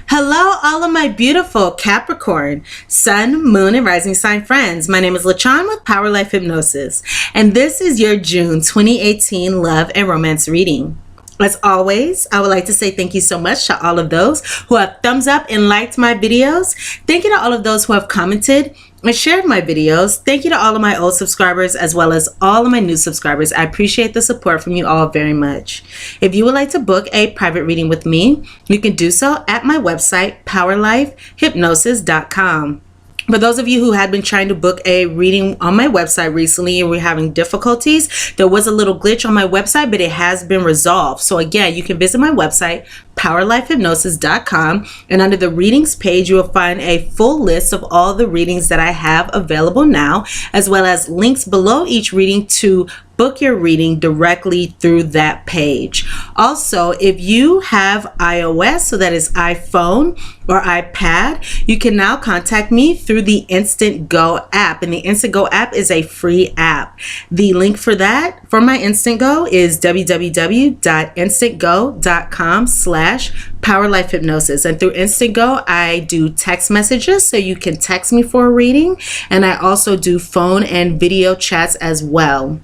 Hello, all of my beautiful Capricorn, Sun, Moon, and Rising sign friends. My name is LaChon with Power Life Hypnosis, and this is your June 2018 love and romance reading. As always, I would like to say thank you so much to all of those who have thumbs up and liked my videos. Thank you to all of those who have commented and shared my videos. Thank you to all of my old subscribers as well as all of my new subscribers. I appreciate the support from you all very much. If you would like to book a private reading with me, you can do so at my website, POWERLIFEHYPNOSIS.com. For those of you who had been trying to book a reading on my website recently and we're having difficulties, there was a little glitch on my website, but it has been resolved. So again, you can visit my website, POWERLIFEHYPNOSIS.com, and under the readings page, you will find a full list of all the readings that I have available now, as well as links below each reading to book your reading directly through that page. Also, if you have iOS, so that is iPhone or iPad, you can now contact me through the Instant Go app, and the Instant Go app is a free app. The link for that, for my Instant Go, is www.instantgo.com/PowerLifeHypnosis. And through Instant Go, I do text messages, so you can text me for a reading, and I also do phone and video chats as well.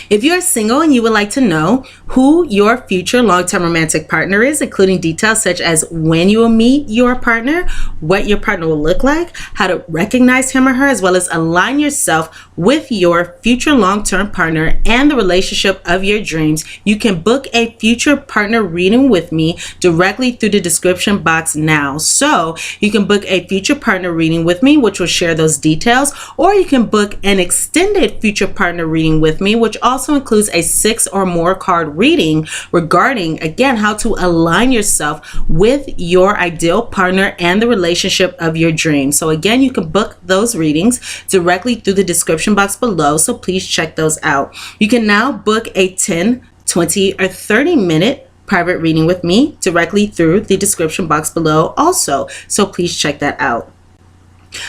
If you are single and you would like to know who your future long-term romantic partner is, including details such as when you will meet your partner, what your partner will look like, how to recognize him or her, as well as align yourself with your future long-term partner and the relationship of your dreams, you can book a future partner reading with me directly through the description box now. So you can book a future partner reading with me, which will share those details, or you can book an extended future partner reading with me, which also includes a 6 or more card reading regarding, again, how to align yourself with your ideal partner and the relationship of your dreams. So again, you can book those readings directly through the description box below, so please check those out. You can now book a 10, 20, or 30-minute private reading with me directly through the description box below also, so please check that out.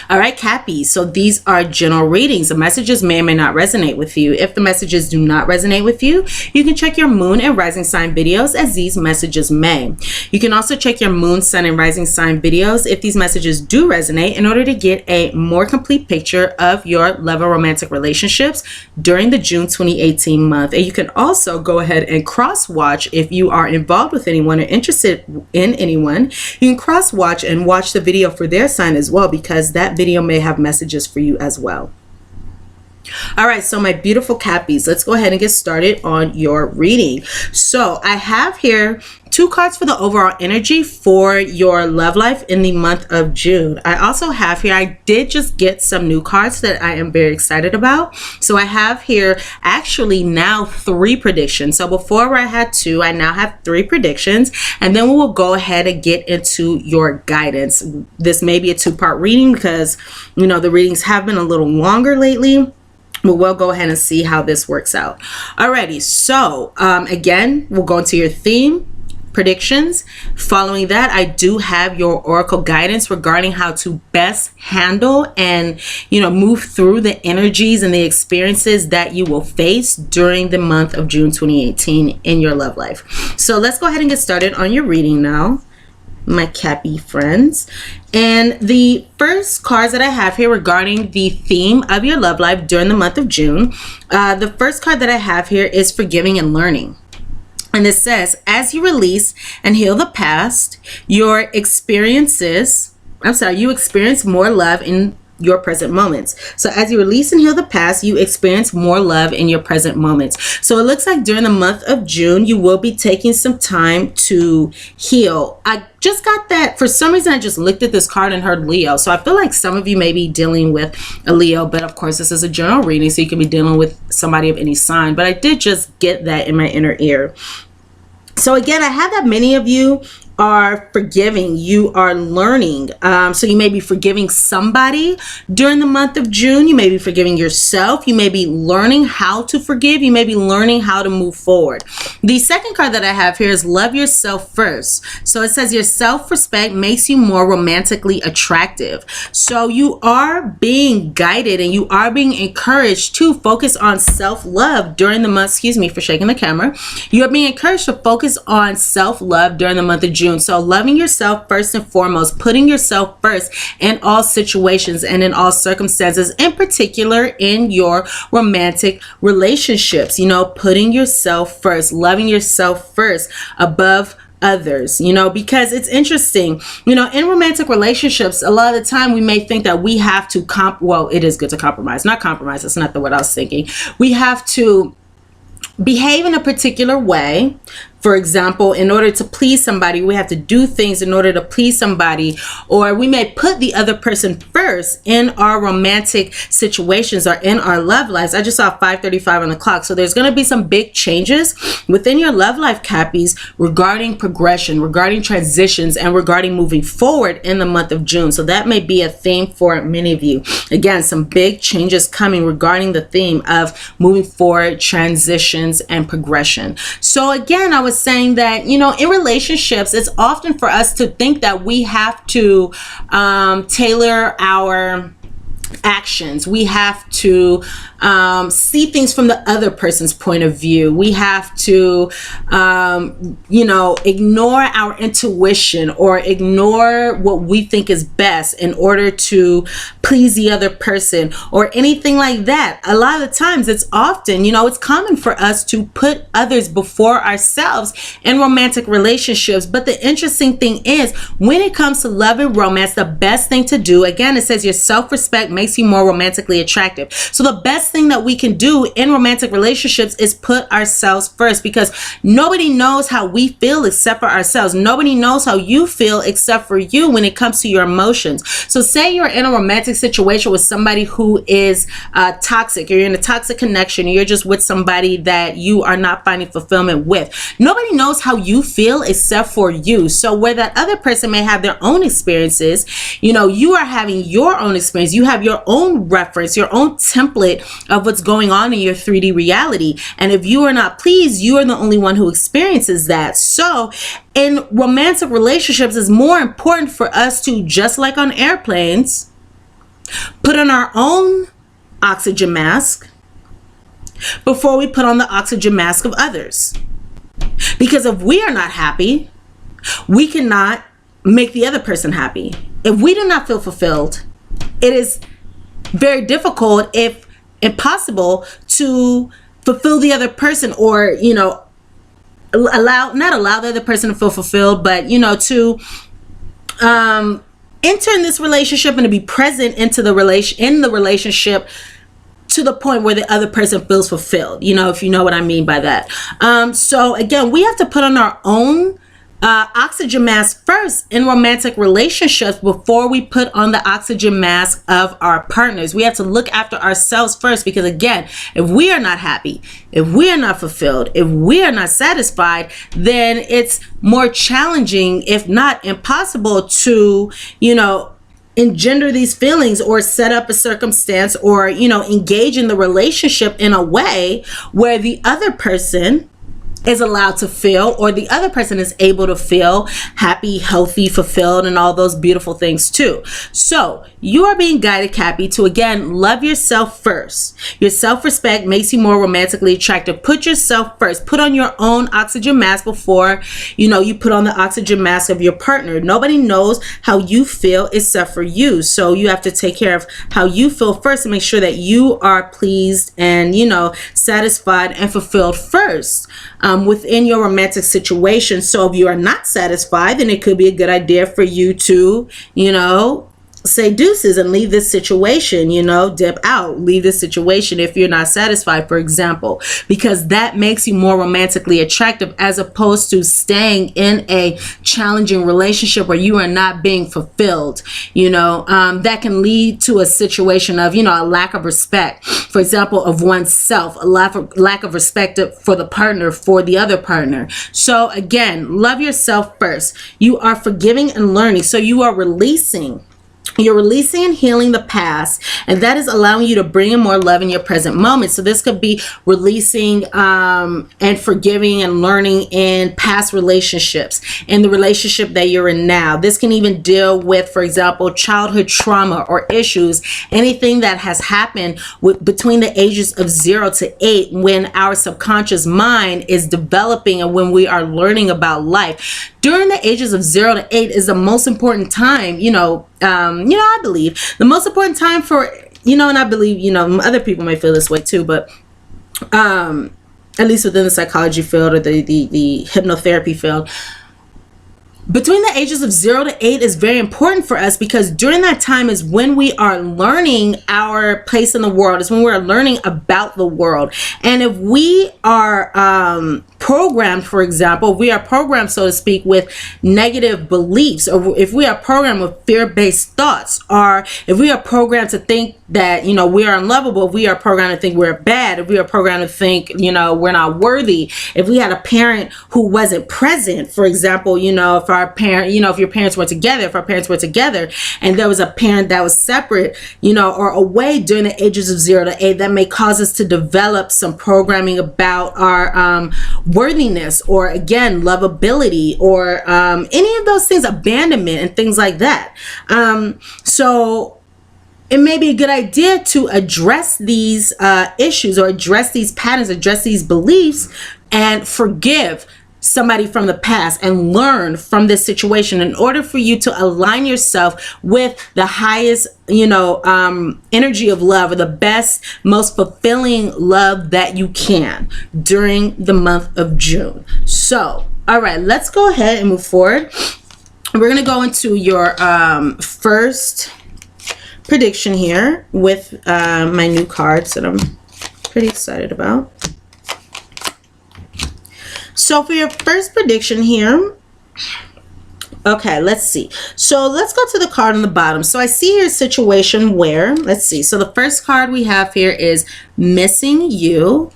All right, Cappies, so these are general readings. The messages may or may not resonate with you. If the messages do not resonate with you, you can check your moon and rising sign videos, as these messages may. You can also check your moon, sun, and rising sign videos if these messages do resonate, in order to get a more complete picture of your love and romantic relationships during the June 2018 month. And you can also go ahead and cross-watch if you are involved with anyone or interested in anyone. You can cross-watch and watch the video for their sign as well, because that video may have messages for you as well. All right, so my beautiful Cappies, let's go ahead and get started on your reading. So I have here 2 cards for the overall energy for your love life in the month of June. I also have here, I did just get some new cards that I am very excited about. So I have here actually now 3 predictions. So before I had 2, I now have 3 predictions, and then we will go ahead and get into your guidance. This may be a 2-part reading because, you know, the readings have been a little longer lately. But we'll go ahead and see how this works out. Alrighty, so again, we'll go into your theme, predictions. Following that, I do have your oracle guidance regarding how to best handle and, you know, move through the energies and the experiences that you will face during the month of June 2018 in your love life. So let's go ahead and get started on your reading now, my Cappy friends. And the first cards that I have here regarding the theme of your love life during the month of June, the first card that I have here is forgiving and learning. And it says, as you release and heal the past, you experience more love in your present moments. So as you release and heal the past, you experience more love in your present moments. So it looks like during the month of June, you will be taking some time to heal. I just got that, for some reason I just looked at this card and heard Leo. So I feel like some of you may be dealing with a Leo, but of course this is a general reading, so you can be dealing with somebody of any sign. But I did just get that in my inner ear. So again, I have that many of you are forgiving, you are learning. So you may be forgiving somebody during the month of June. You may be forgiving yourself. You may be learning how to forgive. You may be learning how to move forward. The second card that I have here is love yourself first. So it says your self-respect makes you more romantically attractive. So you are being guided and you are being encouraged to focus on self-love during the month. Excuse me for shaking the camera. You are being encouraged to focus on self-love during the month of June. June. So loving yourself first and foremost, putting yourself first in all situations and in all circumstances, in particular in your romantic relationships, putting yourself first, loving yourself first above others, because it's interesting, in romantic relationships, a lot of the time we may think that we have to it is good to compromise, not compromise. That's not the word I was thinking. We have to behave in a particular way. For example, in order to please somebody, we have to do things in order to please somebody, or we may put the other person first in our romantic situations or in our love lives. I just saw 5:35 on the clock. So there's going to be some big changes within your love life, Cappies, regarding progression, regarding transitions, and regarding moving forward in the month of June. So that may be a theme for many of you. Again, some big changes coming regarding the theme of moving forward, transitions, and progression. So again, I was saying that, in relationships, it's often for us to think that we have to tailor our actions. We have to see things from the other person's point of view. We have to, ignore our intuition or ignore what we think is best in order to please the other person or anything like that. A lot of the times it's often, it's common for us to put others before ourselves in romantic relationships. But the interesting thing is, when it comes to love and romance, the best thing to do, again, it says your self-respect makes you more romantically attractive. So the best thing that we can do in romantic relationships is put ourselves first, because nobody knows how we feel except for ourselves. Nobody knows how you feel except for you when it comes to your emotions. So say you're in a romantic situation with somebody who is toxic, or you're in a toxic connection, or you're just with somebody that you are not finding fulfillment with. Nobody knows how you feel except for you. So where that other person may have their own experiences, you are having your own experience. You have your own reference, your own template of what's going on in your 3D reality. And if you are not pleased, you are the only one who experiences that. So in romantic relationships, it's more important for us to, just like on airplanes, put on our own oxygen mask before we put on the oxygen mask of others. Because if we are not happy, we cannot make the other person happy. If we do not feel fulfilled, it is very difficult, if impossible, to fulfill the other person, or not allow the other person to feel fulfilled, but to enter in this relationship and to be present in the relationship to the point where the other person feels fulfilled, if you know what I mean by that. So again, we have to put on our own oxygen mask first in romantic relationships before we put on the oxygen mask of our partners. We have to look after ourselves first, because again, if we are not happy, if we are not fulfilled, if we are not satisfied, then it's more challenging, if not impossible, to engender these feelings or set up a circumstance or engage in the relationship in a way where the other person is allowed to feel, or the other person is able to feel happy, healthy, fulfilled, and all those beautiful things too. So you are being guided, Cappy, to again love yourself first. Your self-respect makes you more romantically attractive. Put yourself first. Put on your own oxygen mask before you put on the oxygen mask of your partner. Nobody knows how you feel except for you. So you have to take care of how you feel first and make sure that you are pleased and satisfied and fulfilled first within your romantic situation. So if you are not satisfied, then it could be a good idea for you to say deuces and leave this situation, dip out, leave this situation if you're not satisfied, for example, because that makes you more romantically attractive, as opposed to staying in a challenging relationship where you are not being fulfilled. That can lead to a situation of a lack of respect, for example, of oneself, a lack of respect for the partner, for the other partner. So again, love yourself first. You are forgiving and learning, so you are releasing. You're releasing and healing the past, and that is allowing you to bring in more love in your present moment. So this could be releasing and forgiving and learning in past relationships, in the relationship that you're in now. This can even deal with, for example, childhood trauma or issues, anything that has happened between the ages of 0 to 8, when our subconscious mind is developing and when we are learning about life. during the ages of 0 to 8 is the most important time, I believe the most important time for, and I believe, other people may feel this way too, but at least within the psychology field or the hypnotherapy field, between the ages of 0 to 8 is very important for us, because during that time is when we are learning our place in the world, is when we're learning about the world. And if we are programmed, for example, if we are programmed, so to speak, with negative beliefs, or if we are programmed with fear-based thoughts, or if we are programmed to think that, we are unlovable, if we are programmed to think we're bad, if we are programmed to think, we're not worthy, if we had a parent who wasn't present, for example, if our parent, if your parents were together, if our parents were together and there was a parent that was separate, or away during the ages of 0 to 8, that may cause us to develop some programming about our worthiness, or again, lovability, or any of those things, abandonment and things like that. So it may be a good idea to address these issues, or address these patterns, address these beliefs, and forgive somebody from the past and learn from this situation in order for you to align yourself with the highest, energy of love, or the best, most fulfilling love that you can during the month of June. So, all right, let's go ahead and move forward. We're going to go into your first prediction here with my new cards that I'm pretty excited about. So for your first prediction here, okay, let's see. So let's go to the card on the bottom. So I see here a situation where, let's see. So the first card we have here is missing you.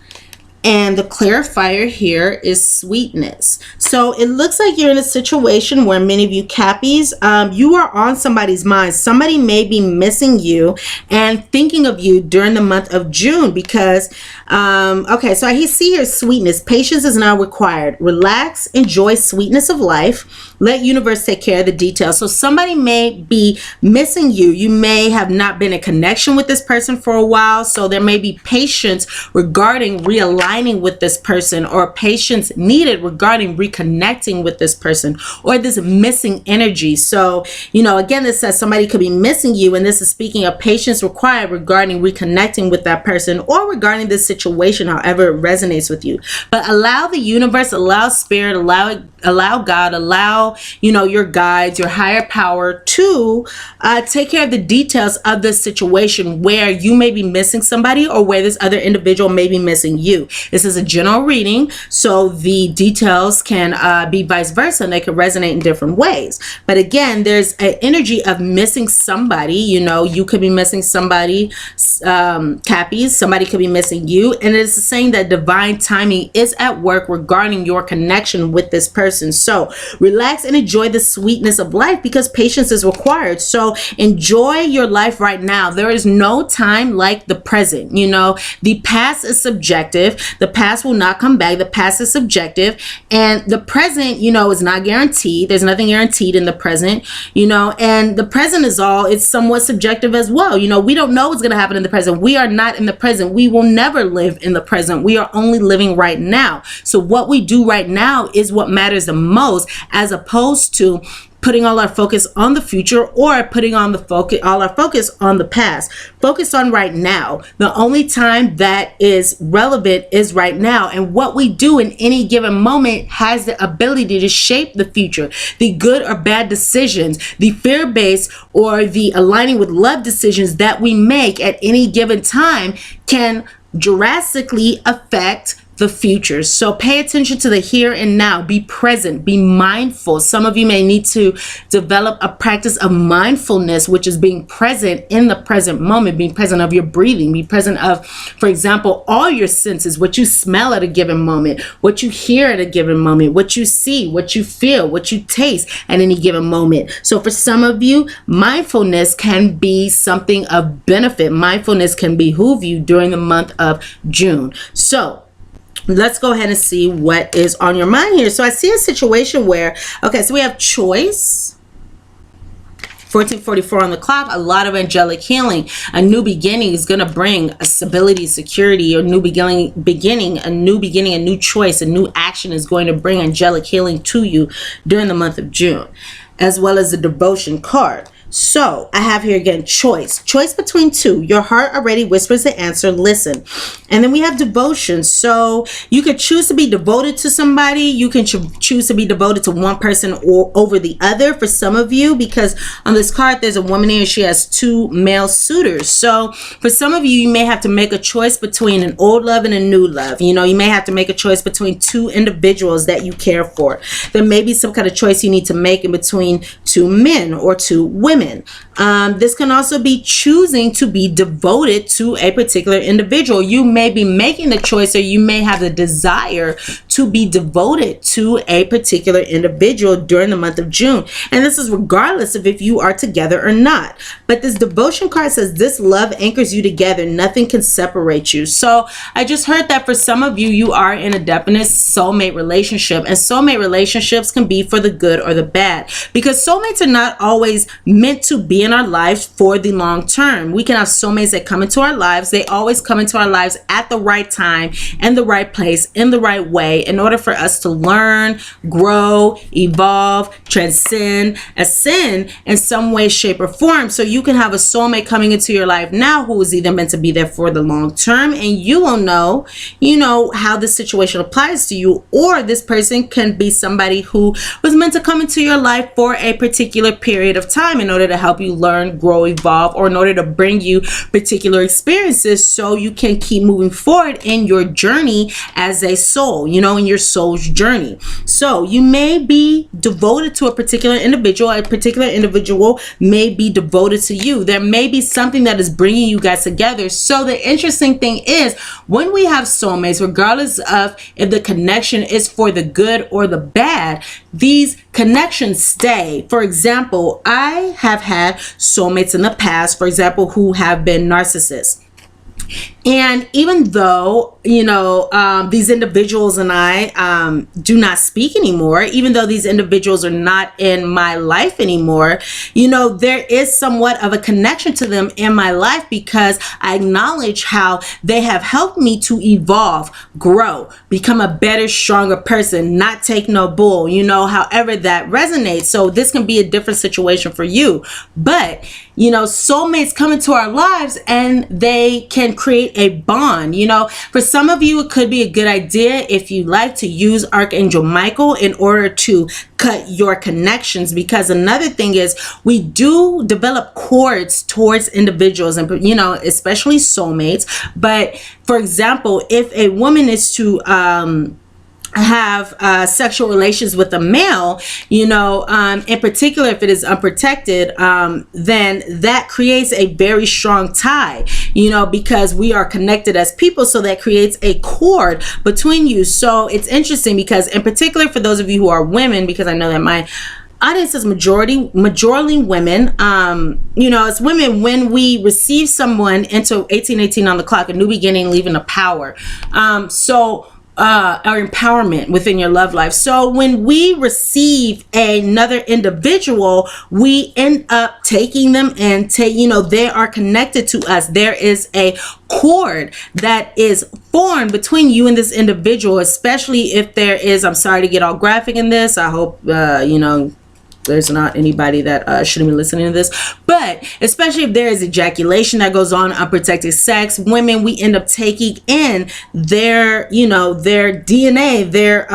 And the clarifier here is sweetness. So it looks like you're in a situation where many of you Cappies, you are on somebody's mind. Somebody may be missing you and thinking of you during the month of June, because, okay, so I see here sweetness. Patience is now required. Relax, enjoy sweetness of life. Let universe take care of the details. So somebody may be missing you. You may have not been in connection with this person for a while. So there may be patience regarding realigning with this person, or patience needed regarding reconnecting with this person, or this missing energy. So, again, this says somebody could be missing you, and this is speaking of patience required regarding reconnecting with that person, or regarding this situation, however it resonates with you. But allow the universe, allow spirit, allow God, allow, your guides, your higher power to take care of the details of this situation where you may be missing somebody, or where this other individual may be missing you. This is a general reading, so the details can be vice versa, and they can resonate in different ways. But again, there's an energy of missing somebody. You could be missing somebody, Cappies, somebody could be missing you, and it's saying that divine timing is at work regarding your connection with this person. So relax and enjoy the sweetness of life, because patience is required. So enjoy your life right now. There is no time like the present. The past is subjective. The past will not come back. The past is subjective, and the present, is not guaranteed. There's nothing guaranteed in the present, and the present is it's somewhat subjective as well. We don't know what's going to happen in the present. We are not in the present. We will never live in the present. We are only living right now. So what we do right now is what matters the most, as opposed to putting all our focus on the future, or putting on all our focus on the past. Focus on right now. The only time that is relevant is right now, and what we do in any given moment has the ability to shape the future. The good or bad decisions, the fear-based or the aligning with love decisions that we make at any given time can drastically affect the future. So pay attention to the here and now. Be present, be mindful. Some of you may need to develop a practice of mindfulness, which is being present in the present moment, being present of your breathing, be present of, for example, all your senses, what you smell at a given moment, what you hear at a given moment, what you see, what you feel, what you taste at any given moment. So for some of you, mindfulness can be something of benefit. Mindfulness can behoove you during the month of June. So let's go ahead and see what is on your mind here. So I see a situation where, okay, so we have choice, 1444 on the clock, a lot of angelic healing. A new beginning is going to bring a stability, security, or new beginning, a new choice, a new action is going to bring angelic healing to you during the month of June, as well as the devotion card. So I have here again, choice between two. Your heart already whispers the answer. Listen. And then we have devotion. So you could choose to be devoted to somebody. You can choose to be devoted to one person or over the other for some of you, because on this card, there's a woman here. She has two male suitors. So for some of you, you may have to make a choice between an old love and a new love. You know, you may have to make a choice between two individuals that you care for. There may be some kind of choice you need to make in between two men or two women. This can also be choosing to be devoted to a particular individual. You may be making the choice, or you may have the desire to be devoted to a particular individual during the month of June. And this is regardless of if you are together or not. But this devotion card says this love anchors you together. Nothing can separate you. So I just heard that for some of you, you are in a definite soulmate relationship. And soulmate relationships can be for the good or the bad, because soulmates are not always meant to be in our lives for the long term. We can have soulmates that come into our lives. They always come into our lives at the right time, and the right place, in the right way, in order for us to learn, grow, evolve, transcend, ascend in some way, shape, or form. So you can have a soulmate coming into your life now who is either meant to be there for the long term, and you will know, you know, how this situation applies to you, or this person can be somebody who was meant to come into your life for a particular period of time in order to help you learn, grow, evolve, or in order to bring you particular experiences so you can keep moving forward in your journey as a soul, you know, in your soul's journey. So you may be devoted to a particular individual. A particular individual may be devoted to you. There may be something that is bringing you guys together. So the interesting thing is, when we have soulmates, regardless of if the connection is for the good or the bad, these connections stay. For example, I have had soulmates in the past, for example, who have been narcissists. And even though, you know, these individuals and I do not speak anymore, even though these individuals are not in my life anymore, you know, there is somewhat of a connection to them in my life, because I acknowledge how they have helped me to evolve, grow, become a better, stronger person, not take no bull, you know, however that resonates. So this can be a different situation for you. But, you know, soulmates come into our lives and they can create a bond. You know, for some of you, it could be a good idea, if you like, to use Archangel Michael in order to cut your connections, because another thing is, we do develop cords towards individuals, and, you know, especially soulmates. But for example, if a woman is to have sexual relations with a male, you know, in particular, if it is unprotected, then that creates a very strong tie, you know, because we are connected as people. So that creates a cord between you. So it's interesting, because in particular, for those of you who are women, because I know that my audience is majority women, you know, as women, when we receive someone into 1818 on the clock, a new beginning, leaving a power, our empowerment within your love life. So when we receive another individual, we end up taking them and you know, they are connected to us. There is a cord that is formed between you and this individual, especially if there is, I'm sorry to get all graphic in this. I hope, you know, there's not anybody that shouldn't be listening to this, but especially if there is ejaculation that goes on, unprotected sex, women, we end up taking in their, you know, their DNA, their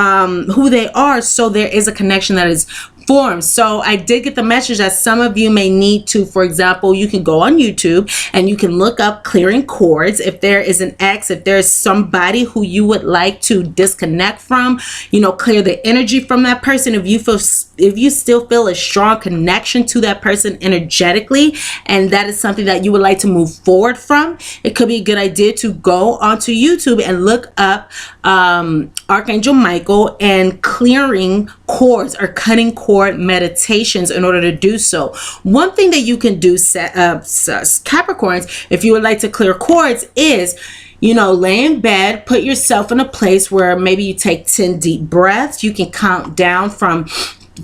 who they are. So there is a connection that is form. So I did get the message that some of you may need to, for example, you can go on YouTube and you can look up clearing cords. If there is an ex, if there's somebody who you would like to disconnect from, you know, clear the energy from that person. If you still feel a strong connection to that person energetically, and that is something that you would like to move forward from, it could be a good idea to go onto YouTube and look up Archangel Michael and clearing cords or cutting cord meditations in order to do so. One thing that you can do, Capricorns, if you would like to clear cords, is, you know, lay in bed, put yourself in a place where maybe you take 10 deep breaths. You can count down from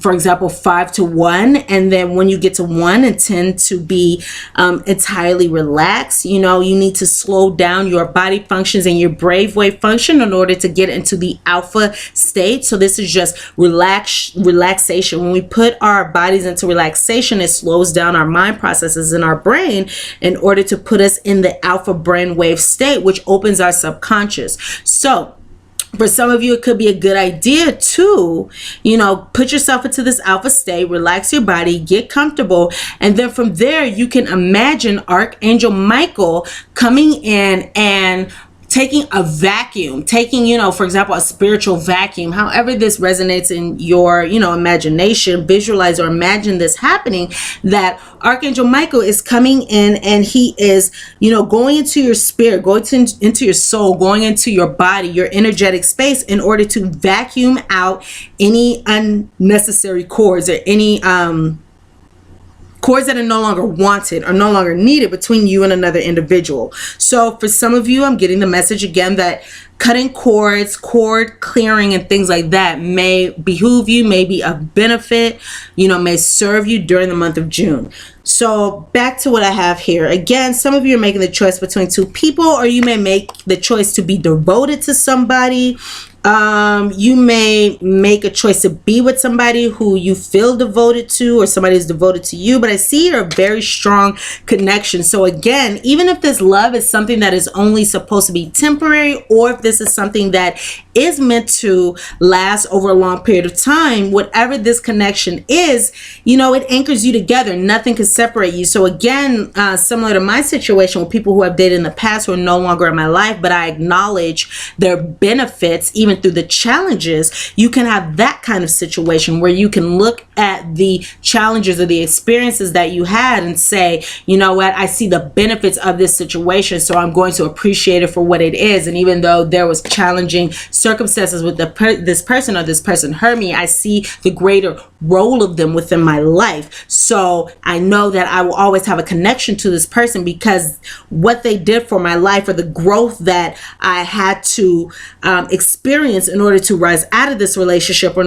for example, 5 to 1, and then when you get to 1 and tend to be entirely relaxed, you know, you need to slow down your body functions and your brainwave function in order to get into the alpha state. So this is just relaxation. When we put our bodies into relaxation, it slows down our mind processes in our brain in order to put us in the alpha brainwave state, which opens our subconscious. So for some of you, it could be a good idea to, you know, put yourself into this alpha state, relax your body, get comfortable, and then from there you can imagine Archangel Michael coming in and taking a vacuum, taking, you know, for example, a spiritual vacuum, however this resonates in your, you know, imagination, visualize or imagine this happening, that Archangel Michael is coming in and he is, you know, going into your spirit, going into your soul, going into your body, your energetic space in order to vacuum out any unnecessary cords or any, cords that are no longer wanted or no longer needed between you and another individual. So for some of you, I'm getting the message again that cutting cords, cord clearing and things like that may behoove you, may be of benefit, you know, may serve you during the month of June. So back to what I have here. Again, some of you are making the choice between two people, or you may make the choice to be devoted to somebody. You may make a choice to be with somebody who you feel devoted to, or somebody is devoted to you, but I see here a very strong connection. So again, even if this love is something that is only supposed to be temporary, or if this is something that is meant to last over a long period of time, whatever this connection is, you know, it anchors you together. Nothing can separate you. So again, similar to my situation with people who I've dated in the past who are no longer in my life, but I acknowledge their benefits even through the challenges, you can have that kind of situation where you can look at the challenges or the experiences that you had and say, you know what, I see the benefits of this situation, so I'm going to appreciate it for what it is. And even though there was challenging circumstances with this person, or this person hurt me, I see the greater role of them within my life. So I know that I will always have a connection to this person because what they did for my life, or the growth that I had to experience in order to rise out of this relationship, or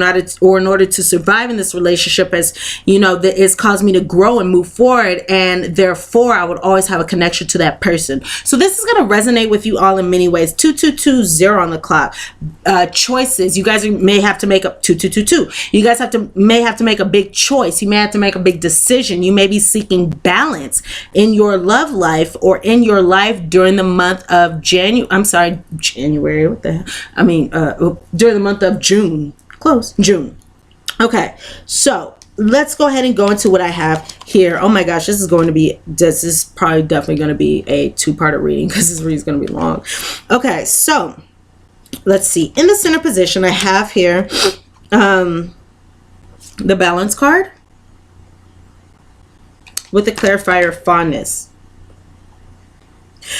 in order to survive in this relationship, as you know, that it's caused me to grow and move forward, and therefore I would always have a connection to that person. So this is going to resonate with you all in many ways. 2220 on the clock. Choices. You guys may have to make up 2222. You guys may have to make a big choice. You may have to make a big decision. You may be seeking balance in your love life, or in your life during the month of January. What the hell? I mean, during the month of June. Close. June. Okay. So let's go ahead and go into what I have here. Oh my gosh, this is probably definitely going to be a two-parter reading, because this reading is going to be long. Okay, so let's see. In the center position, I have here the balance card with the clarifier of fondness.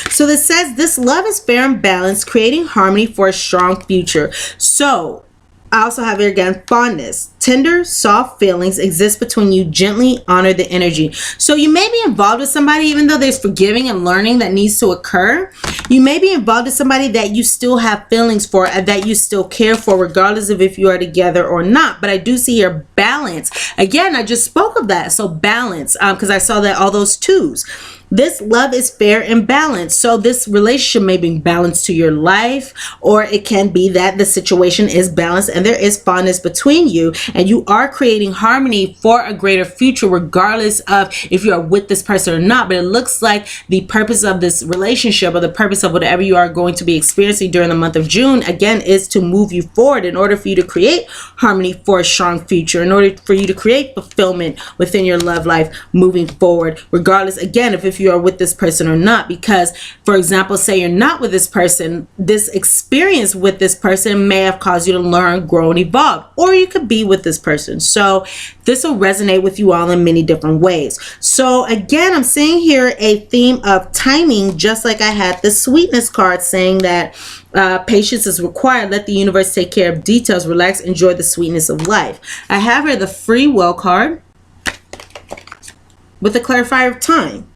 So this says, this love is fair and balanced, creating harmony for a strong future. So I also have here again, fondness. Tender, soft feelings exist between you. Gently honor the energy. So you may be involved with somebody, even though there's forgiving and learning that needs to occur. You may be involved with somebody that you still have feelings for, and that you still care for, regardless of if you are together or not. But I do see here balance. Again, I just spoke of that. So balance, because I saw that all those twos. This love is fair and balanced. So this relationship may be balanced to your life, or it can be that the situation is balanced and there is fondness between you, and you are creating harmony for a greater future, regardless of if you are with this person or not. But it looks like the purpose of this relationship, or the purpose of whatever you are going to be experiencing during the month of June, again, is to move you forward in order for you to create harmony for a strong future, in order for you to create fulfillment within your love life moving forward, regardless, again, if you are with this person or not. Because, for example, say you're not with this person, this experience with this person may have caused you to learn, grow, and evolve, or you could be with this person. So this will resonate with you all in many different ways. So again, I'm seeing here a theme of timing, just like I had the sweetness card saying that patience is required. Let the universe take care of details. Relax, enjoy the sweetness of life. I have here the free will card with the clarifier of time.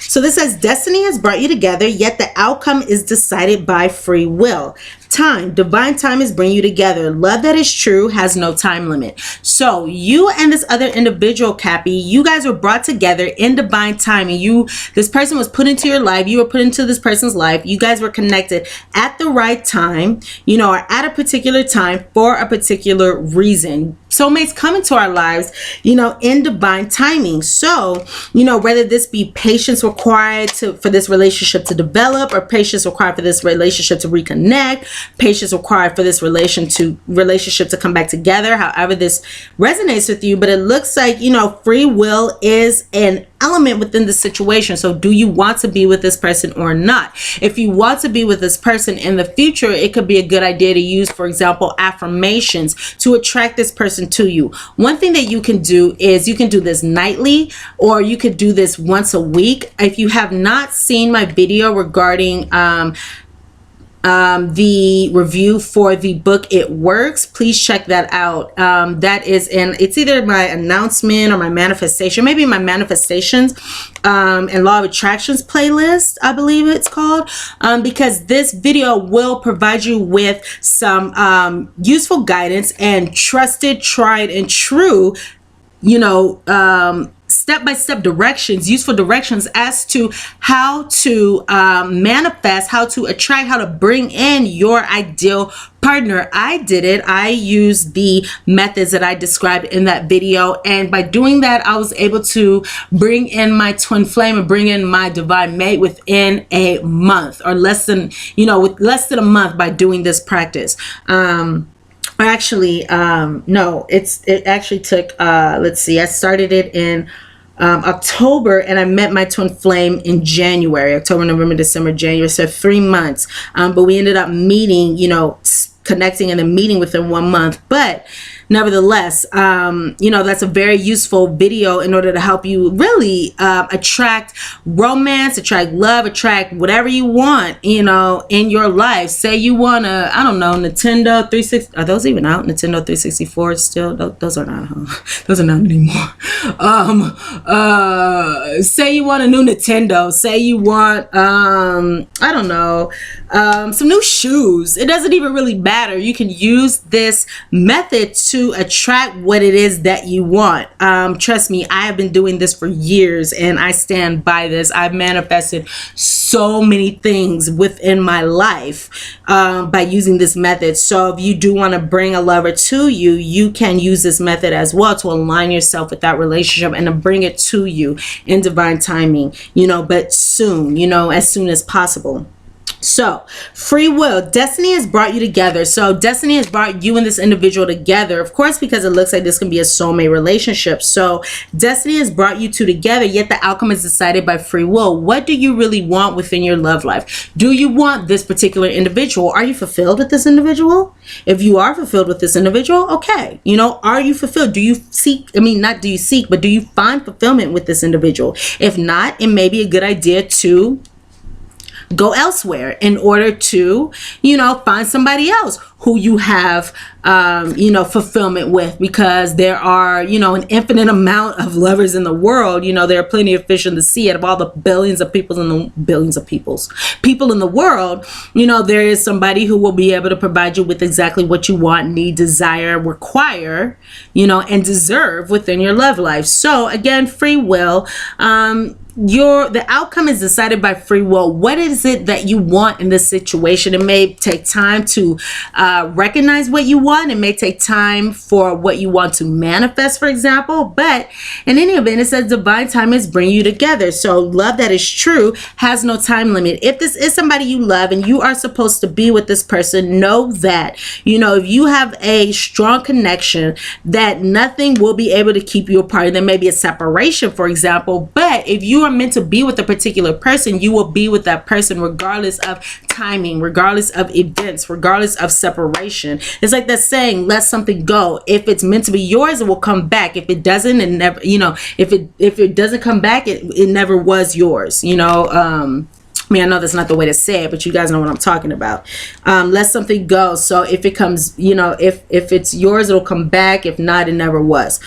So this says, destiny has brought you together, yet the outcome is decided by free will. Time. Divine time is bringing you together. Love that is true has no time limit. So you and this other individual, Cappy, you guys were brought together in divine timing. This person was put into your life. You were put into this person's life. You guys were connected at the right time, or at a particular time for a particular reason. Soulmates come into our lives, in divine timing. So, whether this be patience required for this relationship to develop, or patience required for this relationship to reconnect, patience required for this relationship to come back together, however this resonates with you. But it looks like, free will is an element within the situation. So do you want to be with this person or not? If you want to be with this person in the future, it could be a good idea to use, for example, affirmations to attract this person to you. One thing that you can do is you can do this nightly, or you could do this once a week. If you have not seen my video regarding the review for the book It Works, please check that out. That is it's either my announcement or my manifestation, maybe my manifestations and law of attractions playlist, I believe it's called, because this video will provide you with some useful guidance and trusted, tried and true, step-by-step directions, useful directions as to how to manifest, how to attract, how to bring in your ideal partner. I did it. I used the methods that I described in that video, and by doing that, I was able to bring in my twin flame and bring in my divine mate within a month, or less than, with less than a month by doing this practice. Actually, no, it actually took, let's see, I started it in October, and I met my twin flame in January, October, November, December, January, so 3 months. But we ended up meeting, connecting and then meeting within 1 month. But nevertheless, that's a very useful video in order to help you really attract romance, attract love, attract whatever you want, in your life. Say you want to, I don't know, Nintendo 360. Are those even out? Nintendo 364 still? Those are not, huh? Those are not anymore. Say you want a new Nintendo. Say you want, I don't know, some new shoes. It doesn't even really matter. You can use this method to attract what it is that you want. Trust me, I have been doing this for years, and I stand by this. I've manifested so many things within my life by using this method. So if you do want to bring a lover to you, you can use this method as well to align yourself with that relationship and to bring it to you in divine timing, but soon, as soon as possible. So free will, destiny has brought you together. So destiny has brought you and this individual together, of course, because it looks like this can be a soulmate relationship. So destiny has brought you two together, yet the outcome is decided by free will. What do you really want within your love life? Do you want this particular individual? Are you fulfilled with this individual? If you are fulfilled with this individual, okay, are you fulfilled? Do you seek, not do you seek, but do you find fulfillment with this individual? If not, it may be a good idea to go elsewhere in order to, find somebody else who you have, fulfillment with, because there are, an infinite amount of lovers in the world. There are plenty of fish in the sea. Out of all the billions of people in the world, there is somebody who will be able to provide you with exactly what you want, need, desire, require, and deserve within your love life. So again, free will, the outcome is decided by free will. What is it that you want in this situation? It may take time to recognize what you want. It may take time for what you want to manifest, for example, but in any event, it says divine time is bringing you together. So love that is true has no time limit. If this is somebody you love and you are supposed to be with this person, know that, if you have a strong connection, that nothing will be able to keep you apart. There may be a separation, for example, but if you are meant to be with a particular person, you will be with that person regardless of timing, regardless of events, regardless of separation. It's like that saying, let something go. If it's meant to be yours, it will come back. If it doesn't, it never, if it doesn't come back, it never was yours. I mean, I know that's not the way to say it, but you guys know what I'm talking about. Let something go. So if it comes, you know, if it's yours, it'll come back. If not, it never was.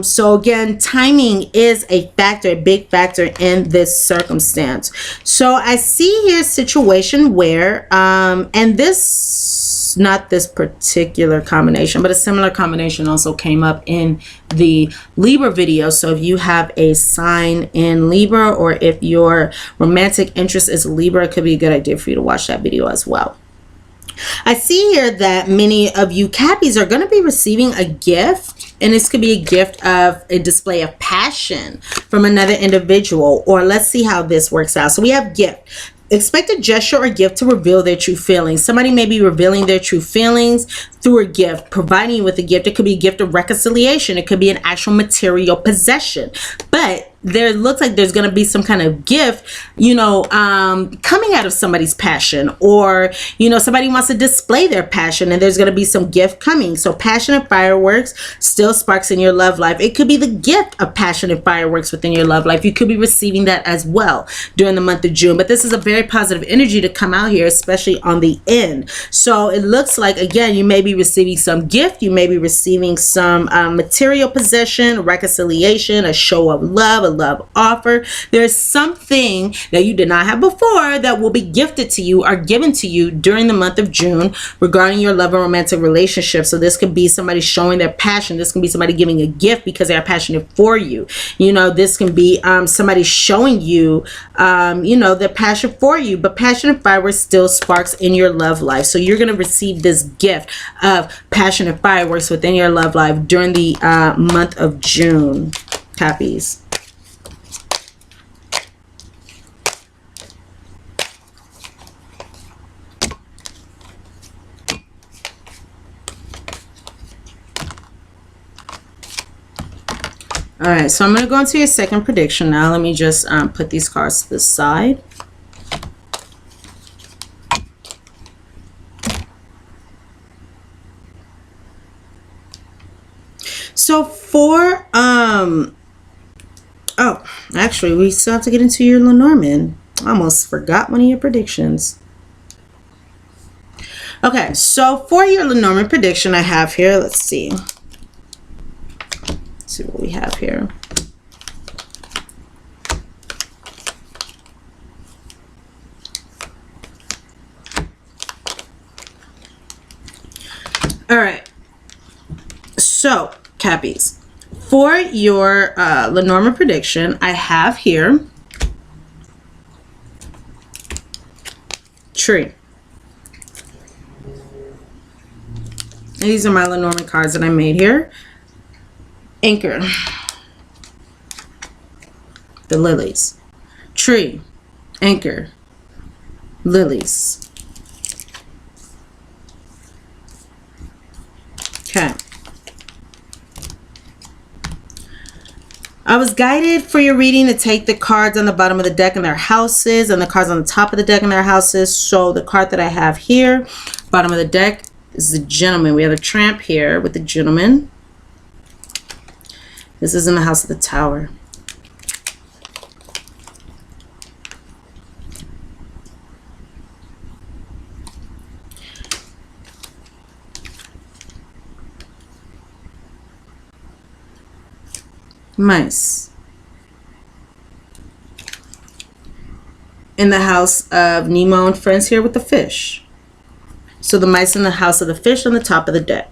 So again, timing is a factor, a big factor in this circumstance. So I see here a situation where, and this, not this particular combination, but a similar combination also came up in the Libra video. So if you have a sign in Libra, or if your romantic interest is Libra, it could be a good idea for you to watch that video as well. I see here that many of you Cappies are going to be receiving a gift, and this could be a gift of a display of passion from another individual, or let's see how this works out. So we have gift. Expect a gesture or gift to reveal their true feelings. Somebody may be revealing their true feelings through a gift, providing you with a gift. It could be a gift of reconciliation. It could be an actual material possession. But there looks like there's going to be some kind of gift, you know, coming out of somebody's passion, or, you know, somebody wants to display their passion and there's going to be some gift coming. So passion and fireworks still sparks in your love life. It could be the gift of passion and fireworks within your love life. You could be receiving that as well during the month of June. But this is a very positive energy to come out here, especially on the end. So it looks like, again, you may be receiving some gift. You may be receiving some material possession, reconciliation, a show of love, a love offer. There's something that you did not have before that will be gifted to you or given to you during the month of June regarding your love and romantic relationship. So this could be somebody showing their passion. This can be somebody giving a gift because they are passionate for you. You know, this can be somebody showing you, you know, their passion for you. But passion and fireworks still sparks in your love life. So you're going to receive this gift of passion and fireworks within your love life during the month of June, Cappies. All right, so I'm going to go into your second prediction now. Let me just put these cards to the side. So for, oh, actually, we still have to get into your Lenormand. I almost forgot one of your predictions. Okay, so for your Lenormand prediction I have here, let's see. See what we have here. All right. So, Cappies, for your Lenormand prediction, I have here Tree. And these are my Lenormand cards that I made here. Anchor, the lilies, tree, anchor, lilies. Okay. I was guided for your reading to take the cards on the bottom of the deck in their houses and the cards on the top of the deck in their houses. So the card that I have here, bottom of the deck, is the gentleman. We have a tramp here with the gentleman. This is in the house of the Tower. Mice. In the house of Nemo and friends here with the fish. So the mice in the house of the fish on the top of the deck.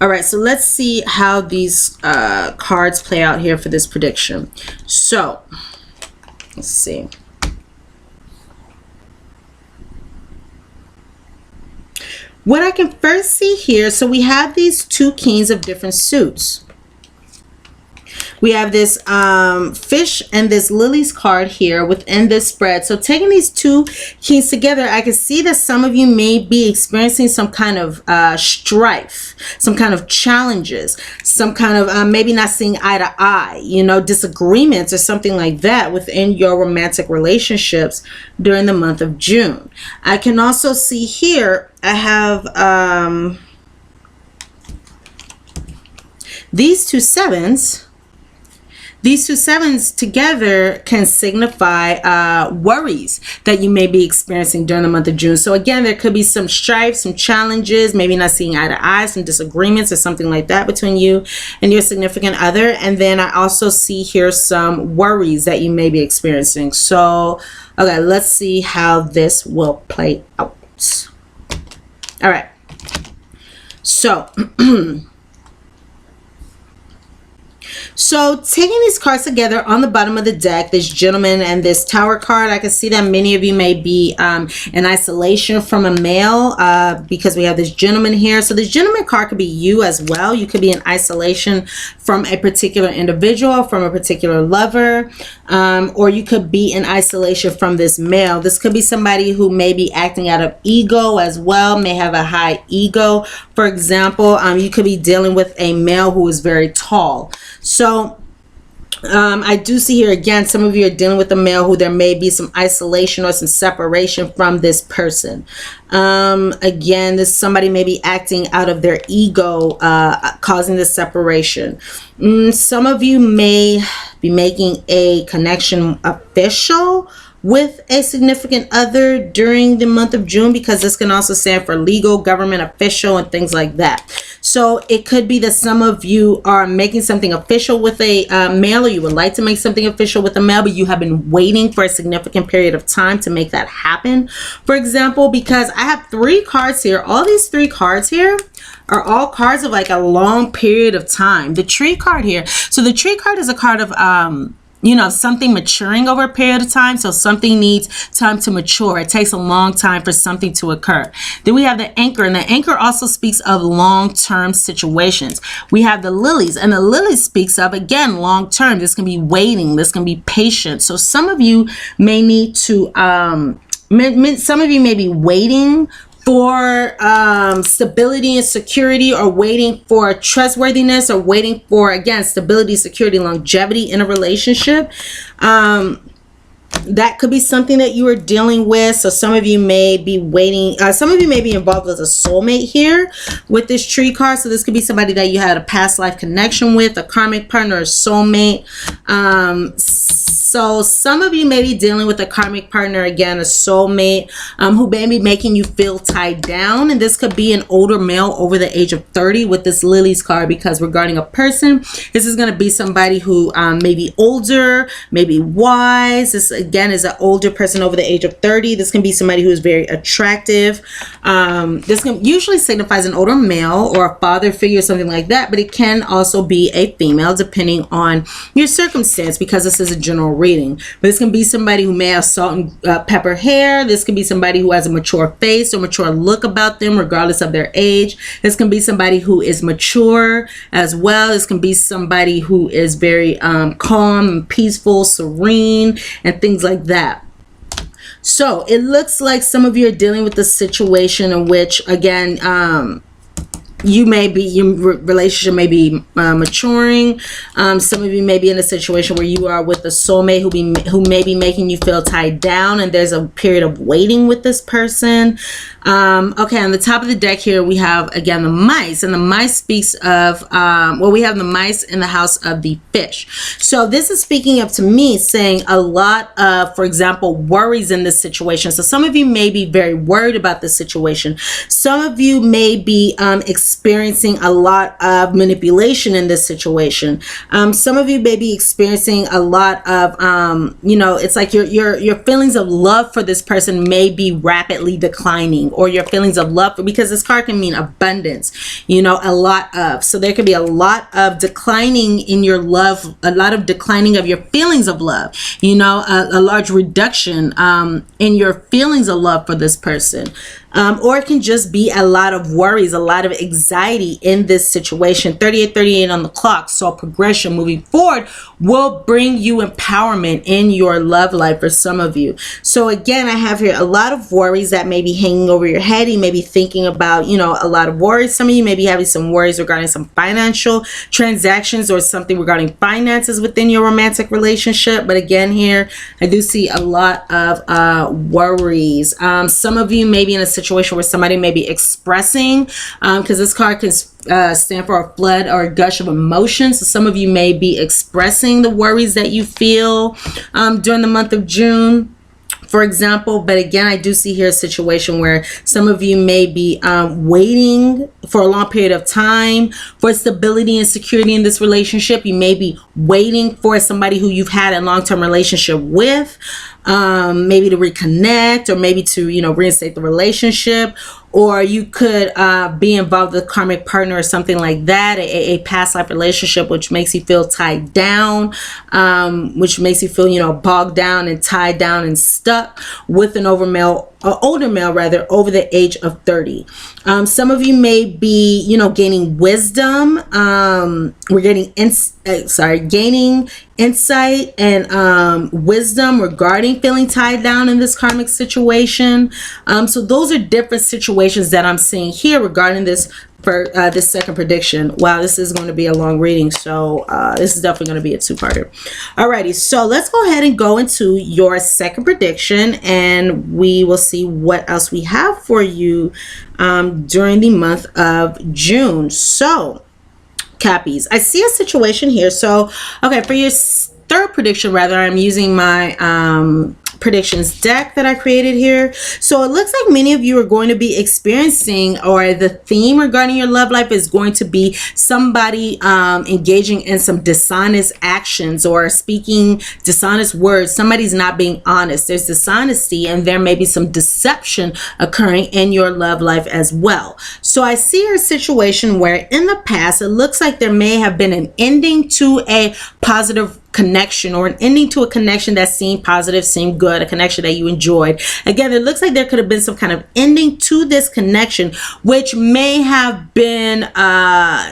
All right, so let's see how these cards play out here for this prediction. So, let's see. What I can first see here, so we have these two kings of different suits. We have this fish and this lilies card here within this spread. So taking these two kings together, I can see that some of you may be experiencing some kind of strife, some kind of challenges, some kind of maybe not seeing eye to eye, you know, disagreements or something like that within your romantic relationships during the month of June. I can also see here, I have these two sevens. these two sevens together can signify worries that you may be experiencing during the month of June. So again, there could be some strife, some challenges, maybe not seeing eye to eye, some disagreements or something like that between you and your significant other. And then I also see here some worries that you may be experiencing. So, okay, let's see how this will play out. All right. So, so taking these cards together on the bottom of the deck, this gentleman and this Tower card, I can see that many of you may be in isolation from a male because we have this gentleman here. So this gentleman card could be you as well. You could be in isolation from a particular individual, from a particular lover, or you could be in isolation from this male. This could be somebody who may be acting out of ego as well, may have a high ego. For example, you could be dealing with a male who is very tall. So I do see here again, some of you are dealing with a male who there may be some isolation or some separation from this person. Again, somebody may be acting out of their ego, causing this separation. Some of you may be making a connection official with a significant other during the month of June, because this can also stand for legal, government, official, and things like that. So it could be that some of you are making something official with a male, or you would like to make something official with a male, but you have been waiting for a significant period of time to make that happen. For example, because I have 3 cards here, all these 3 cards here are all cards of like a long period of time. The tree card here, so the tree card is a card of you know, something maturing over a period of time. So something needs time to mature. It takes a long time for something to occur. Then we have the anchor, and the anchor also speaks of long-term situations. We have the lilies, and the lily speaks of, again, long-term. This can be waiting. This can be patient. So some of you may need to, some of you may be waiting for stability and security, or waiting for trustworthiness, or waiting for, again, stability, security, longevity in a relationship. That could be something that you are dealing with. So some of you may be waiting. Some of you may be involved with a soulmate here with this tree card. So this could be somebody that you had a past life connection with, a karmic partner, a soulmate. So some of you may be dealing with a karmic partner, again, a soulmate, who may be making you feel tied down. And this could be an older male over the age of 30 with this lilies card, because regarding a person, this is going to be somebody who may be older, maybe wise. This, again, is an older person over the age of 30. This can be somebody who is very attractive. This can usually signifies an older male or a father figure, something like that, but it can also be a female depending on your circumstance, because this is a general reading. But this can be somebody who may have salt and pepper hair. This can be somebody who has a mature face or mature look about them regardless of their age. This can be somebody who is mature as well. This can be somebody who is very calm and peaceful, serene, and things like that. So it looks like some of you are dealing with a situation in which, again, you may be, your relationship may be maturing. Some of you may be in a situation where you are with a soulmate who may be making you feel tied down, and there's a period of waiting with this person. Okay, on the top of the deck here, we have, again, the mice, and the mice speaks of, well, we have the mice in the house of the fish. So this is speaking of, to me, saying a lot of, for example, worries in this situation. So some of you may be very worried about this situation. Some of you may be experiencing a lot of manipulation in this situation. Some of you may be experiencing a lot of, you know, it's like your feelings of love for this person may be rapidly declining, or your feelings of love, because this card can mean abundance, you know, a lot of. So there could be a lot of declining in your love, a lot of declining of your feelings of love, you know, a large reduction in your feelings of love for this person. Or it can just be a lot of worries, a lot of anxiety in this situation. 38:38 on the clock. So progression moving forward will bring you empowerment in your love life for some of you. So again, I have here a lot of worries that may be hanging over your head. You may be thinking about, you know, a lot of worries. Some of you may be having some worries regarding some financial transactions or something regarding finances within your romantic relationship. But again, here I do see a lot of worries. Some of you may be in a situation situation where somebody may be expressing, because this card can stand for a flood or a gush of emotions. So some of you may be expressing the worries that you feel during the month of June, for example. But again, I do see here a situation where some of you may be waiting for a long period of time for stability and security in this relationship. You may be waiting for somebody who you've had a long-term relationship with, maybe to reconnect, or maybe to, you know, reinstate the relationship. Or you could be involved with a karmic partner or something like that, a past life relationship, which makes you feel tied down, which makes you feel, you know, bogged down and tied down and stuck with an older male rather, over the age of 30. Some of you may be, you know, gaining wisdom. We're getting gaining insight and wisdom regarding feeling tied down in this karmic situation. So those are different situations that I'm seeing here regarding this for this second prediction. Wow, this is going to be a long reading, so this is definitely going to be a two-parter. Alrighty, so let's go ahead and go into your second prediction, and we will see what else we have for you during the month of June. So, Cappies, I see a situation here. So, okay, for your third prediction, rather, I'm using my predictions deck that I created here. So it looks like many of you are going to be experiencing, or the theme regarding your love life is going to be somebody engaging in some dishonest actions or speaking dishonest words. Somebody's not being honest. There's dishonesty, and there may be some deception occurring in your love life as well. So I see a situation where in the past it looks like there may have been an ending to a positive connection, or an ending to a connection that seemed positive, seemed good, a connection that you enjoyed. Again, it looks like there could have been some kind of ending to this connection, which may have been,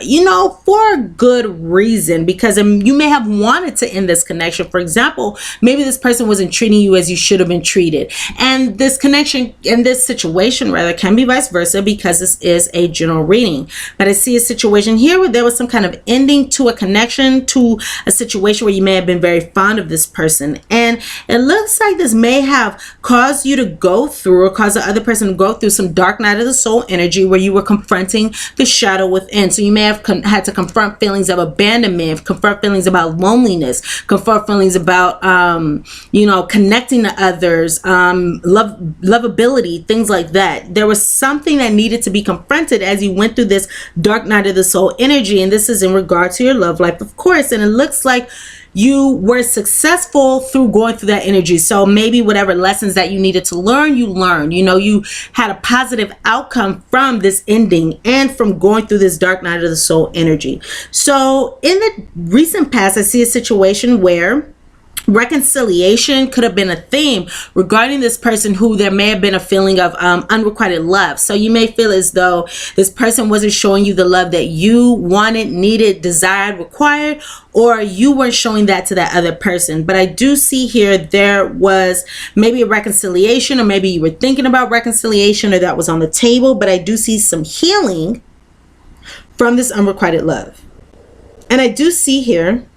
you know, for a good reason, because you may have wanted to end this connection. For example, maybe this person wasn't treating you as you should have been treated. And this connection, in this situation rather, can be vice versa, because this is a general reading. But I see a situation here where there was some kind of ending to a connection, to a situation where you may have been very fond of this person, and it looks like this may have caused you to go through, or caused the other person to go through, some dark night of the soul energy where you were confronting the shadow within. So you may have had to confront feelings of abandonment, confront feelings about loneliness, confront feelings about you know, connecting to others, lovability, things like that. There was something that needed to be confronted as you went through this dark night of the soul energy, and this is in regard to your love life, of course. And it looks like you were successful through going through that energy. So maybe whatever lessons that you needed to learn, you learned. You know, you had a positive outcome from this ending and from going through this dark night of the soul energy. So in the recent past, I see a situation where reconciliation could have been a theme regarding this person, who there may have been a feeling of unrequited love. So you may feel as though this person wasn't showing you the love that you wanted, needed, desired, required, or you weren't showing that to that other person. But I do see here there was maybe a reconciliation, or maybe you were thinking about reconciliation, or that was on the table. But I do see some healing from this unrequited love. And I do see here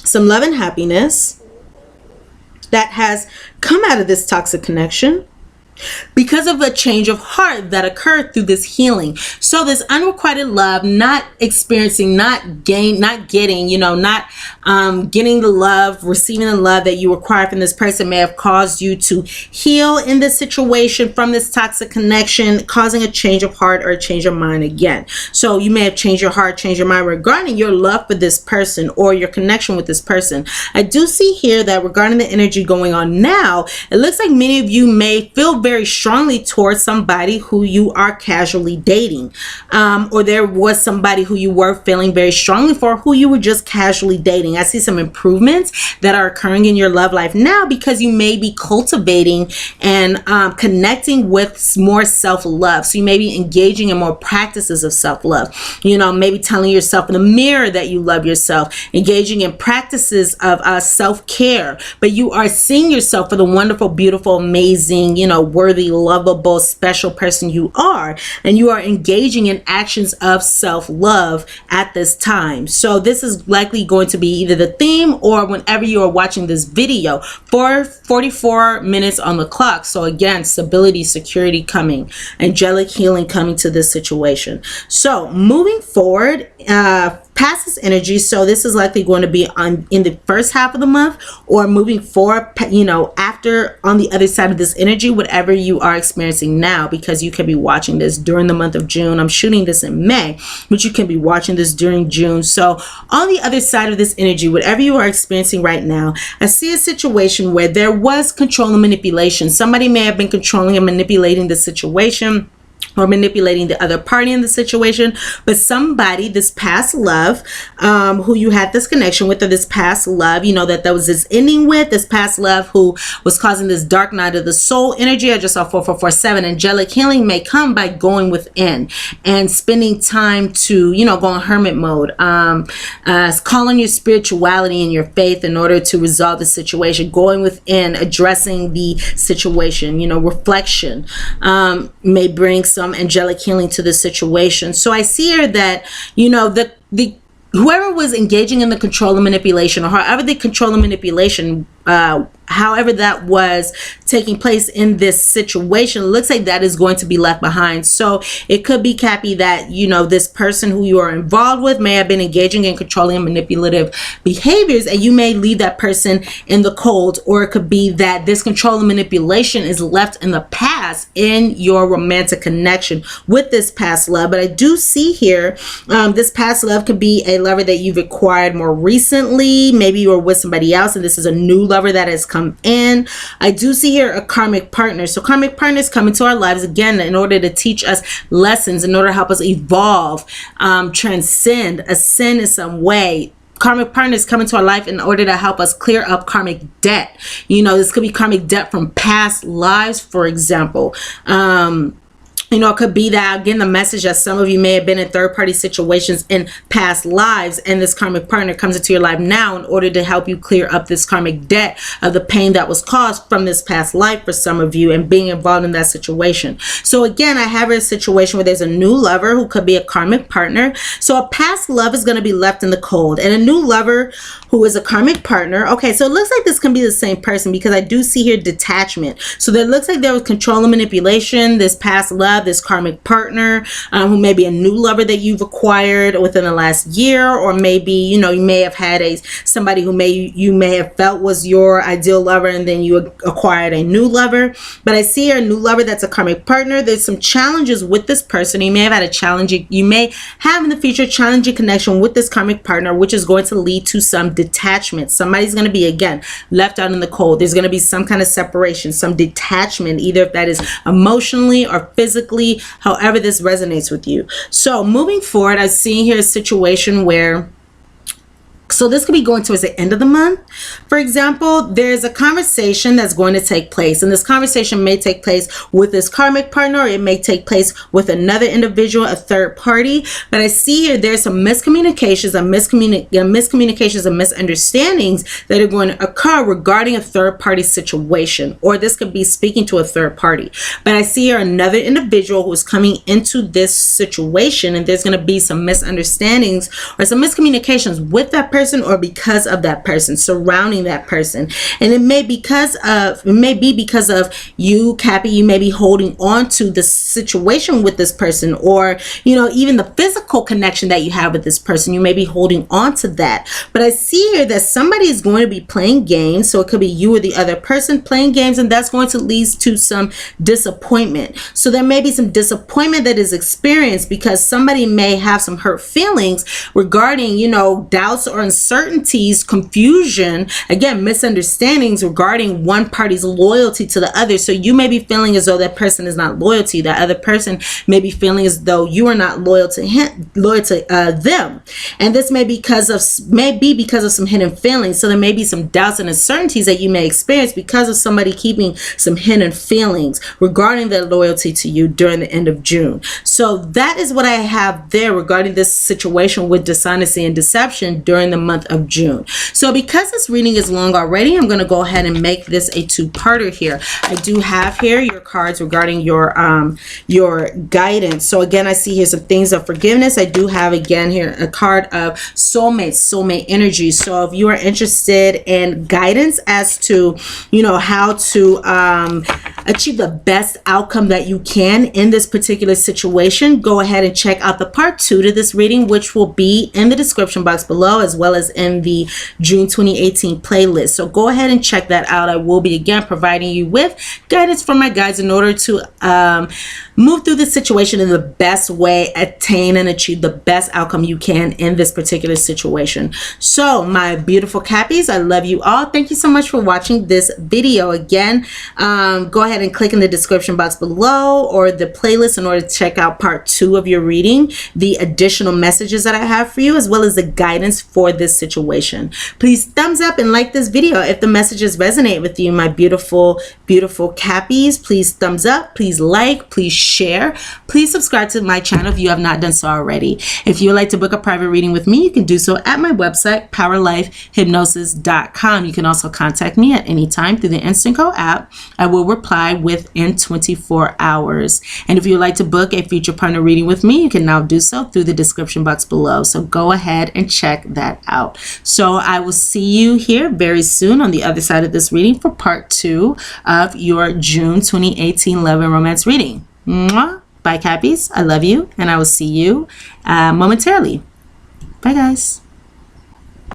some love and happiness that has come out of this toxic connection because of a change of heart that occurred through this healing. So this unrequited love, not experiencing, not getting, you know, not getting the love, receiving the love that you require from this person, may have caused you to heal in this situation from this toxic connection, causing a change of heart or a change of mind again. So you may have changed your heart, changed your mind regarding your love for this person or your connection with this person. I do see here that regarding the energy going on now, it looks like many of you may feel very strongly towards somebody who you are casually dating, or there was somebody who you were feeling very strongly for, who you were just casually dating. I see some improvements that are occurring in your love life now, because you may be cultivating and connecting with more self-love. So you may be engaging in more practices of self-love, you know, maybe telling yourself in the mirror that you love yourself, engaging in practices of self-care, but you are seeing yourself for the wonderful, beautiful, amazing, you know, worthy, lovable, special person you are, and you are engaging in actions of self-love at this time. So this is likely going to be either the theme or whenever you are watching this video. For 44 minutes on the clock. So again, stability, security coming, angelic healing coming to this situation. So moving forward, past this energy, so this is likely going to be in the first half of the month, or moving forward, you know, after, on the other side of this energy, whatever you are experiencing now, because you can be watching this during the month of June. I'm shooting this in May, but you can be watching this during June. So on the other side of this energy, whatever you are experiencing right now, I see a situation where there was control and manipulation. Somebody may have been controlling and manipulating the situation, or manipulating the other party in the situation, but somebody, this past love, who you had this connection with, or this past love, you know, that was this ending with, this past love who was causing this dark night of the soul energy. I just saw 4447. Angelic healing may come by going within and spending time to, you know, go in hermit mode, call on your spirituality and your faith in order to resolve the situation, going within, addressing the situation, you know, reflection may bring some angelic healing to the situation. So I see here that, you know, the whoever was engaging in the control and manipulation, or however the control and manipulation, however that was taking place in this situation, looks like that is going to be left behind. So it could be, Cappy, that, you know, this person who you are involved with may have been engaging in controlling and manipulative behaviors, and you may leave that person in the cold. Or it could be that this control and manipulation is left in the past in your romantic connection with this past love. But I do see here, this past love could be a lover that you've acquired more recently. Maybe you were with somebody else and this is a new lover that has come in. I do see here a karmic partner. So karmic partners come into our lives again in order to teach us lessons, in order to help us evolve, transcend, ascend in some way. Karmic partners come into our life in order to help us clear up karmic debt. You know, this could be karmic debt from past lives, for example. You know, it could be that, again, the message that some of you may have been in third-party situations in past lives, and this karmic partner comes into your life now in order to help you clear up this karmic debt of the pain that was caused from this past life for some of you, and being involved in that situation. So again, I have a situation where there's a new lover who could be a karmic partner. So a past love is going to be left in the cold, and a new lover who is a karmic partner. Okay, so it looks like this can be the same person, because I do see here detachment. So there looks like there was control and manipulation, this past love, this karmic partner, who may be a new lover that you've acquired within the last year, or maybe, you know, you may have had somebody who you may have felt was your ideal lover, and then you acquired a new lover. But I see here a new lover that's a karmic partner. There's some challenges with this person. You may have had a challenging, you may have in the future challenging connection with this karmic partner, which is going to lead to some detachment. Somebody's going to be, again, left out in the cold. There's going to be some kind of separation, some detachment, either if that is emotionally or physically, however this resonates with you. So moving forward, I'm seeing here a situation where, so this could be going towards the end of the month. For example, there's a conversation that's going to take place, and this conversation may take place with this karmic partner, or it may take place with another individual, a third party. But I see here there's some miscommunications and misunderstandings that are going to occur regarding a third party situation, or this could be speaking to a third party. But I see here another individual who is coming into this situation, and there's going to be some misunderstandings or some miscommunications with that person, or because of that person, surrounding that person. And it may be because of you, Cappy. You may be holding on to the situation with this person, or, you know, even the physical connection that you have with this person. You may be holding on to that. But I see here that somebody is going to be playing games. So it could be you or the other person playing games, and that's going to lead to some disappointment. So there may be some disappointment that is experienced because somebody may have some hurt feelings regarding, you know, doubts or uncertainties, confusion, again, misunderstandings regarding one party's loyalty to the other. So you may be feeling as though that person is not loyal to you. That other person may be feeling as though you are not loyal to them. And this may be because of some hidden feelings. So there may be some doubts and uncertainties that you may experience because of somebody keeping some hidden feelings regarding their loyalty to you during the end of June. So that is what I have there regarding this situation with dishonesty and deception during the the month of June. So because this reading is long already, I'm going to go ahead and make this a two-parter here. I do have here your cards regarding your guidance. So again, I see here some things of forgiveness. I do have again here a card of soulmate energy. So if you are interested in guidance as to, you know, how to achieve the best outcome that you can in this particular situation, go ahead and check out the part 2 to this reading, which will be in the description box below, as well as in the June 2018 playlist. So go ahead and check that out. I will be again providing you with guidance from my guides in order to move through the situation in the best way, attain and achieve the best outcome you can in this particular situation. So my beautiful Cappies, I love you all. Thank you so much for watching this video. Again, go ahead and click in the description box below or the playlist in order to check out part 2 of your reading, the additional messages that I have for you, as well as the guidance for this situation. Please thumbs up and like this video if the messages resonate with you, my beautiful Cappies. Please thumbs up, please like, please share, please subscribe to my channel if you have not done so already. If you would like to book a private reading with me, you can do so at my website, POWERLIFEHYPNOSIS.com. You can also contact me at any time through the Instant Go app. I will reply within 24 hours. And if you would like to book a future partner reading with me, you can now do so through the description box below. So go ahead and check that out. So I will see you here very soon on the other side of this reading for part 2 of your June 2018 love and romance reading. Mwah. Bye, Cappies. I love you, and I will see you momentarily. Bye, guys.